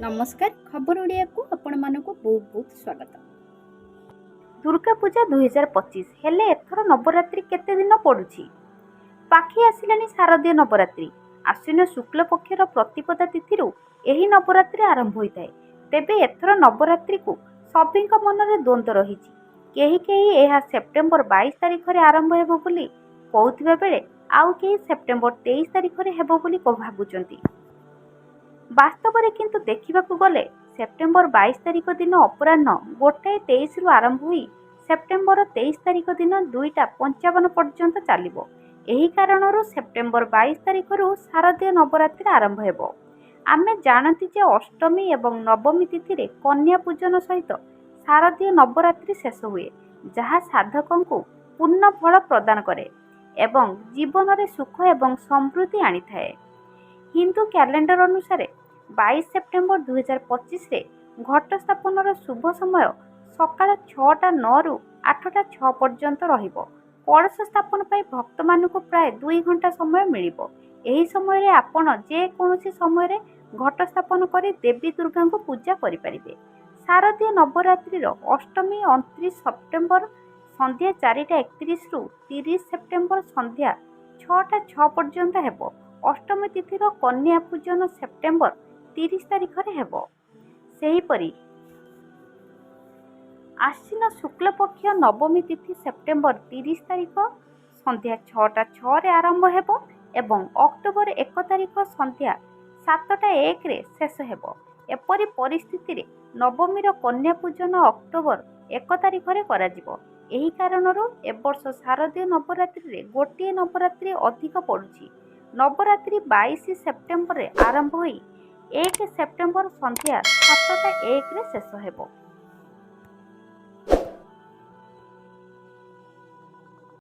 नमस्कार खबर ओडिया को आपण मानक बहुत बहुत स्वागत। दुर्गा पूजा 2025 हेले एथर नवरात्रि केते दिन पड़ुछि? पाखी आसिलानी शारदीय नवरात्रि आश्विन शुक्ल पक्षर प्रतिपदा तिथि एही नवरात्रि आरंभ होइताय। तेबे एथर नवरात्रि को सभिंक मनरे द्वंद्व रहिछि। केही केही एहा सेप्टेम्बर 22 तारिख रे आरंभ हेबो बोली कहउथिबा बेले आउ केही सेप्टेम्बर 23 तारिख रे हेबो बोली भाबुचंती। वास्तव में किंतु देखा गले सेप्टेम्बर 22 तारिख दिन अपराह्न 1:23 रु आरंभ हुई सेप्टेम्बर 23 तारिख दिन 2:55 पर्यंत चलिबो। एही कारणरू सेप्टेम्बर 22 तारिख रु शारदीय नवरात्रि आरंभ हेबो। आमे जानती जे अष्टमी एवं नवमी तिथि रे कन्या पूजन सहित शारदीय नवरात्रि शेष हुए, जहाँ साधकों को पूर्ण फल प्रदान करे एवं जीवन रे सुख एवं समृद्धि आनी थाए। हिंदू कैलेंडर अनुसार 22 सेप्टेम्बर 2025 रे घट स्थापन शुभ समय सकाळ 6:09 रु 8:06 पर्यंत रहिबो। कलश स्थापन पाई भक्त मानक प्राय 2 घंटा समय मिलिबो। एही समय रे आपण जे कोनोसी समय रे घट स्थापन करी देवी दुर्गा को पूजा करि परिबे। शारदीय नवरात्रि रो अष्टमी 29 सेप्टेम्बर संध्या 4:31 रु 30 सेप्टेम्बर संध्या 6:06 पर्यंत हेबो। अष्टमी तिथि कन्या पूजन सेप्टेम्बर 30 तारिख रे हेबो। सेहीपरि आश्विन शुक्ल पक्ष नवमी तिथि सेप्टेम्बर 30 तारिख संध्या 6:06 रे आरंभ हेबो एवं अक्टोबर 1 तारिख संध्या 7:01 रे शेष हेबो। एपरि परिस्थिति रे नवमी रो कन्या पूजन अक्टोबर 1 तारिख रे करा जिवो। एही कारणरू एवर्ष शारदीय नवरात्रि रे गोटिए नवरात्रि अधिक पड़ुछि। नवरात्रि 22 सेप्टेम्बर रे आरंभ होई 1 सेप्टेम्बर संध्या 7:01 रे शेष हेबो।